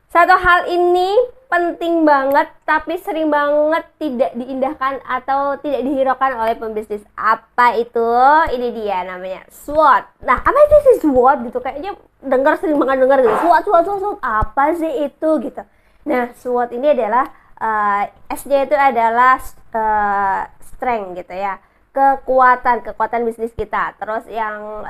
Satu hal ini penting banget tapi sering banget tidak diindahkan atau tidak dihiraukan oleh pembisnis. Apa itu? Ini dia namanya SWOT. Nah, apa itu sih SWOT gitu? Kayaknya sering banget dengar gitu. SWOT. Apa sih itu gitu. Nah, SWOT ini adalah S-nya itu adalah strength gitu ya. Kekuatan bisnis kita. Terus yang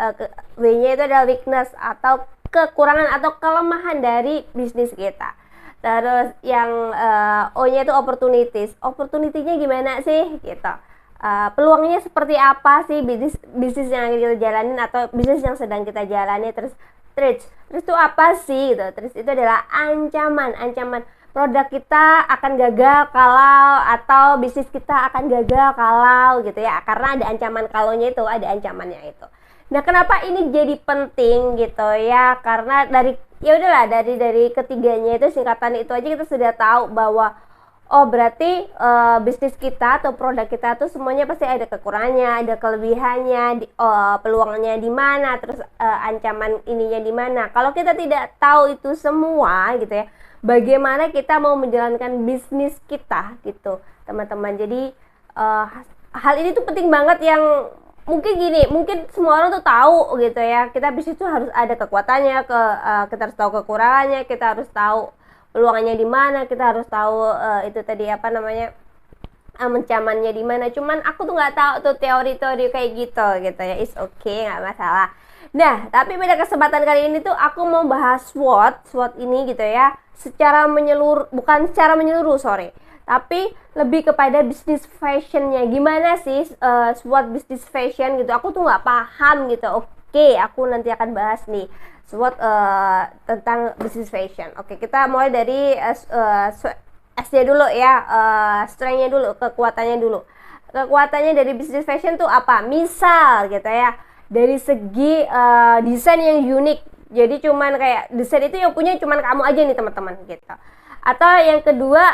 W-nya itu adalah weakness atau kekurangan atau kelemahan dari bisnis kita. Terus yang O-nya itu opportunities. Opportunity-nya gimana sih gitu. Peluangnya seperti apa sih bisnis yang kita jalanin atau bisnis yang sedang kita jalani. Terus itu apa sih gitu. Terus itu adalah ancaman produk kita akan gagal kalau atau bisnis kita akan gagal kalau gitu ya, karena ada ancaman kalonya itu, ada ancamannya itu. Nah, kenapa ini jadi penting gitu ya? Karena dari ketiganya itu, singkatan itu aja kita sudah tahu bahwa oh berarti bisnis kita atau produk kita tuh semuanya pasti ada kekurangannya, ada kelebihannya, peluangnya di mana, terus ancaman ininya di mana. Kalau kita tidak tahu itu semua gitu ya, bagaimana kita mau menjalankan bisnis kita gitu, teman-teman. Jadi hal ini tuh penting banget, yang mungkin semua orang tuh tahu gitu ya, kita bisnis tuh harus ada kekuatannya, kita harus tahu kekurangannya, kita harus tahu peluangnya di mana, kita harus tahu itu tadi apa namanya, ancamannya di mana. Cuman aku tuh nggak tahu tuh teori-teori kayak gitu ya. It's okay, nggak masalah. Nah, tapi pada kesempatan kali ini tuh aku mau bahas SWOT ini gitu ya, bukan secara menyeluruh, tapi lebih kepada bisnis fashionnya. Gimana sih SWOT bisnis fashion gitu, aku tuh nggak paham gitu. Oke, aku nanti akan bahas nih SWOT tentang bisnis fashion. Oke, kita mulai dari S-nya dulu ya, strength-nya dulu, kekuatannya dulu. Kekuatannya dari bisnis fashion tuh apa? Misal gitu ya, dari segi desain yang unik. Jadi cuman kayak desain itu yang punya cuman kamu aja nih teman-teman gitu. Atau yang kedua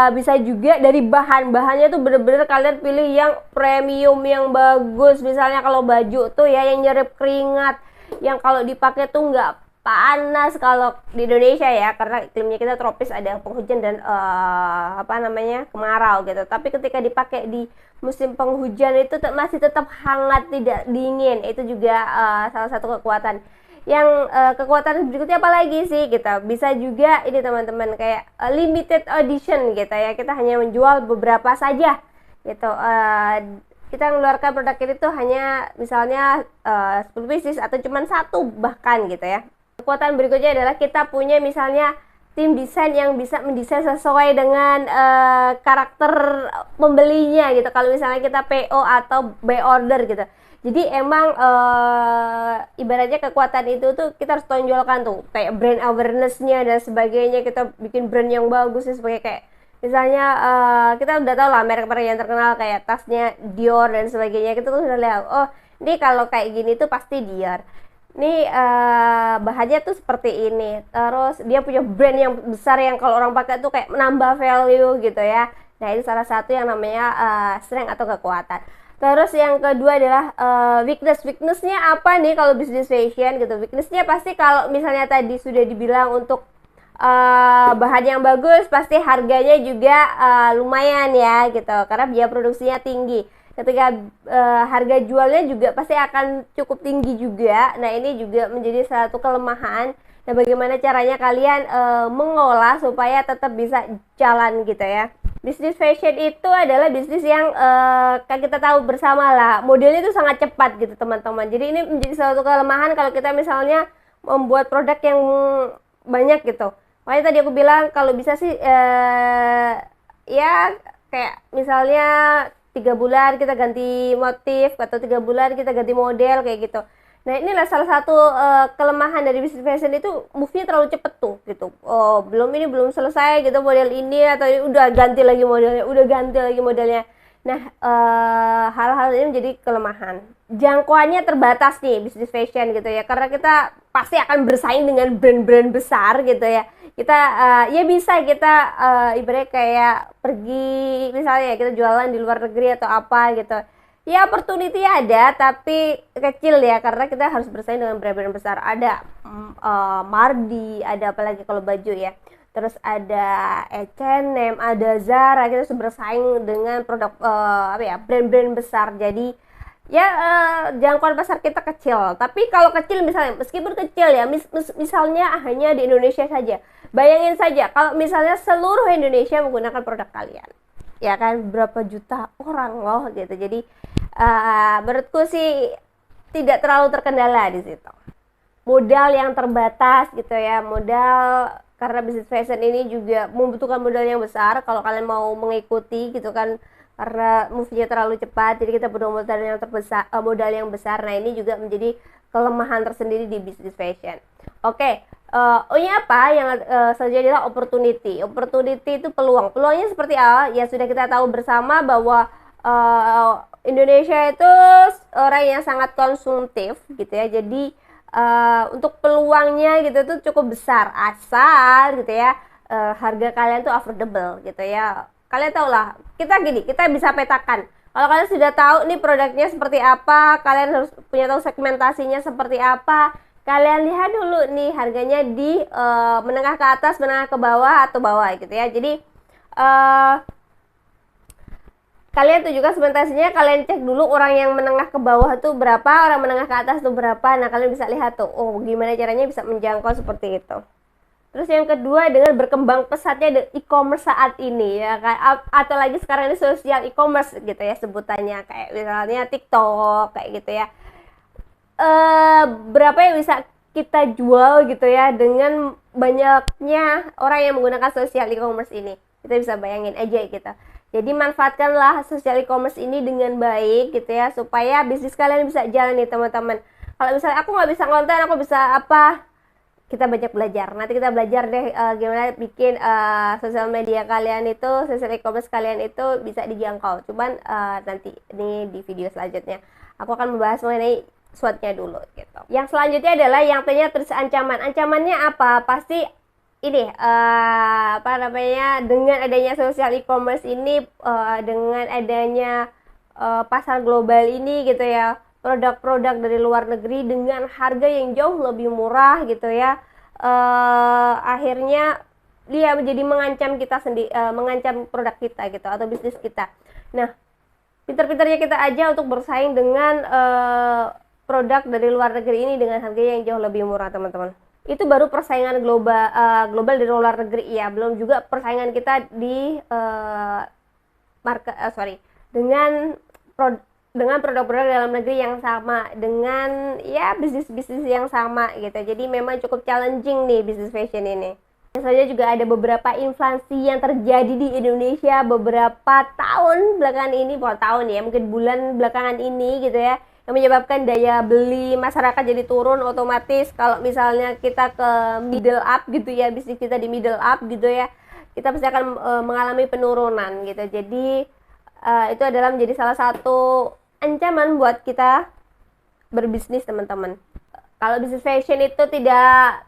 bisa juga dari bahannya tuh bener-bener kalian pilih yang premium, yang bagus. Misalnya kalau baju tuh ya yang nyerap keringat, yang kalau dipakai tuh nggak panas kalau di Indonesia ya, karena iklimnya kita tropis, ada penghujan dan kemarau gitu. Tapi ketika dipakai di musim penghujan itu masih tetap hangat, tidak dingin. Itu juga salah satu kekuatan. Yang kekuatan berikutnya apa lagi sih gitu, bisa juga ini teman-teman, kayak limited edition gitu ya, kita hanya menjual beberapa saja gitu. Kita mengeluarkan produk ini tuh hanya misalnya 10 pieces atau cuma satu bahkan gitu ya. Kekuatan berikutnya adalah kita punya misalnya tim desain yang bisa mendesain sesuai dengan karakter pembelinya gitu. Kalau misalnya kita PO atau buy order gitu. Jadi emang ibaratnya kekuatan itu tuh kita harus tonjolkan tuh, kayak brand awareness-nya dan sebagainya. Kita bikin brand yang bagus ya, sebagai kayak misalnya kita udah tahu lah merek-merek yang terkenal kayak tasnya Dior dan sebagainya. Kita tuh udah lihat, oh ini kalau kayak gini tuh pasti Dior. Nih bahannya tuh seperti ini. Terus dia punya brand yang besar yang kalau orang pakai tuh kayak menambah value gitu ya. Nah, ini salah satu yang namanya strength atau kekuatan. Terus yang kedua adalah weakness-nya apa nih kalau bisnis fashion gitu. Weakness-nya pasti kalau misalnya tadi sudah dibilang untuk bahan yang bagus, pasti harganya juga lumayan ya gitu, karena biaya produksinya tinggi. Ketika harga jualnya juga pasti akan cukup tinggi juga. Nah, ini juga menjadi satu kelemahan. Nah, bagaimana caranya kalian mengolah supaya tetap bisa jalan gitu ya. Bisnis fashion itu adalah bisnis yang kan kita tahu bersama lah, modelnya itu sangat cepat gitu teman-teman. Jadi ini menjadi satu kelemahan kalau kita misalnya membuat produk yang banyak gitu. Makanya tadi aku bilang kalau bisa sih ya kayak misalnya 3 bulan kita ganti motif, atau 3 bulan kita ganti model kayak gitu. Nah, inilah salah satu kelemahan dari bisnis fashion itu, move-nya terlalu cepet tuh gitu. Oh, belum selesai gitu model ini, atau udah ganti lagi modelnya. Nah, hal-hal ini menjadi kelemahan. Jangkauannya terbatas nih bisnis fashion gitu ya, karena kita pasti akan bersaing dengan brand-brand besar gitu ya. Kita ya bisa kita ibaratnya kayak pergi misalnya kita jualan di luar negeri atau apa gitu. Ya opportunity ada tapi kecil ya, karena kita harus bersaing dengan brand-brand besar. Ada Mardi, ada apalagi kalau baju ya. terus ada H&M, ada Zara, kita harus bersaing dengan produk brand-brand besar. Jadi ya jangkauan pasar kita kecil. Tapi kalau kecil misalnya, meskipun kecil ya, misalnya hanya di Indonesia saja. Bayangin saja kalau misalnya seluruh Indonesia menggunakan produk kalian, ya kan, berapa juta orang loh gitu. Jadi menurutku sih tidak terlalu terkendala di situ. Modal yang terbatas gitu ya, modal, karena bisnis fashion ini juga membutuhkan modal yang besar kalau kalian mau mengikuti gitu kan, karena move-nya terlalu cepat, jadi kita butuh modal yang modal yang besar. Nah, ini juga menjadi kelemahan tersendiri di bisnis fashion. Oke, ini apa yang selanjutnya adalah opportunity. Opportunity itu peluang. Peluangnya seperti apa? Ya sudah kita tahu bersama bahwa Indonesia itu orang yang sangat konsumtif gitu ya. Jadi untuk peluangnya gitu tuh cukup besar, asal gitu ya harga kalian tuh affordable gitu ya. Kalian tahu lah, kita bisa petakan. Kalau kalian sudah tahu nih produknya seperti apa, kalian harus punya tahu segmentasinya seperti apa. Kalian lihat dulu nih harganya di menengah ke atas, menengah ke bawah, atau bawah gitu ya. Jadi kalian tuh juga segmentasinya, kalian cek dulu orang yang menengah ke bawah tuh berapa, orang menengah ke atas tuh berapa. Nah, kalian bisa lihat tuh, oh gimana caranya bisa menjangkau seperti itu. Terus yang kedua, dengan berkembang pesatnya e-commerce saat ini ya kan, atau lagi sekarang ini sosial e-commerce gitu ya sebutannya, kayak misalnya TikTok kayak gitu ya. Berapa yang bisa kita jual gitu ya dengan banyaknya orang yang menggunakan sosial e-commerce ini. Kita bisa bayangin aja gitu. Jadi manfaatkanlah sosial e-commerce ini dengan baik gitu ya, supaya bisnis kalian bisa jalan nih teman-teman. Kalau misalnya aku nggak bisa konten, aku bisa apa? Kita banyak belajar. Nanti kita belajar deh gimana bikin sosial media kalian itu, sosial e-commerce kalian itu bisa dijangkau. Cuman nanti ini di video selanjutnya aku akan membahas mengenai SWOT-nya dulu gitu. Yang selanjutnya adalah yang tanya terus ancaman. Ancamannya apa? Pasti ini dengan adanya sosial e-commerce ini, dengan adanya pasar global ini gitu ya, produk-produk dari luar negeri dengan harga yang jauh lebih murah gitu ya, akhirnya dia menjadi mengancam kita sendiri, mengancam produk kita gitu atau bisnis kita. Nah, pintar-pintarnya kita aja untuk bersaing dengan produk dari luar negeri ini dengan harga yang jauh lebih murah teman-teman. Itu baru persaingan global dari luar negeri ya, belum juga persaingan kita di dengan produk-produk dalam negeri yang sama, dengan ya bisnis-bisnis yang sama gitu. Jadi memang cukup challenging nih bisnis fashion ini. Misalnya juga ada beberapa inflasi yang terjadi di Indonesia beberapa tahun belakangan ini, bukan tahun ya, mungkin bulan belakangan ini gitu ya, yang menyebabkan daya beli masyarakat jadi turun otomatis. Kalau misalnya kita ke middle up gitu ya, bisnis kita di middle up gitu ya, kita pasti akan mengalami penurunan gitu. Jadi itu adalah menjadi salah satu ancaman buat kita berbisnis teman-teman. Kalau bisnis fashion itu tidak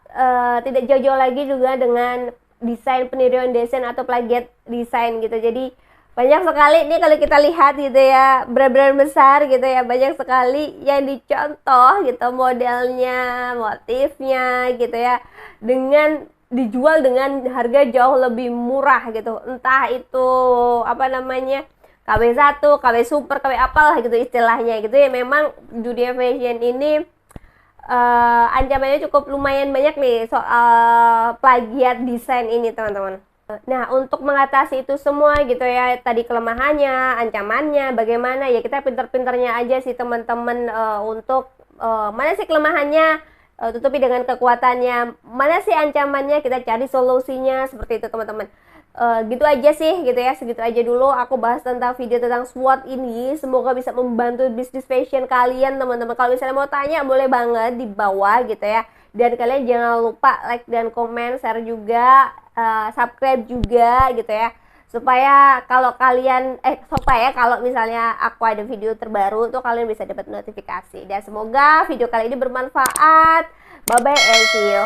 jauh-jauh lagi juga dengan desain, peniruan desain atau plagiat desain gitu. Jadi banyak sekali nih kalau kita lihat gitu ya, brand-brand besar gitu ya, banyak sekali yang dicontoh gitu modelnya, motifnya gitu ya, dengan dijual dengan harga jauh lebih murah gitu. Entah itu KW1, KW super, KW apalah gitu istilahnya gitu ya. Memang dunia fashion ini ancamannya cukup lumayan banyak nih soal plagiat desain ini teman-teman. Nah, untuk mengatasi itu semua gitu ya, tadi kelemahannya, ancamannya, bagaimana ya, kita pintar-pintarnya aja sih teman-teman untuk mana sih kelemahannya, tutupi dengan kekuatannya, mana sih ancamannya, kita cari solusinya, seperti itu teman-teman. Gitu aja sih gitu ya, segitu aja dulu aku bahas tentang video tentang SWOT ini. Semoga bisa membantu bisnis fashion kalian teman-teman. Kalau misalnya mau tanya boleh banget di bawah gitu ya, dan kalian jangan lupa like dan komen, share juga, subscribe juga gitu ya, supaya kalau misalnya aku ada video terbaru tuh kalian bisa dapat notifikasi. Dan semoga video kali ini bermanfaat. Bye bye and see you.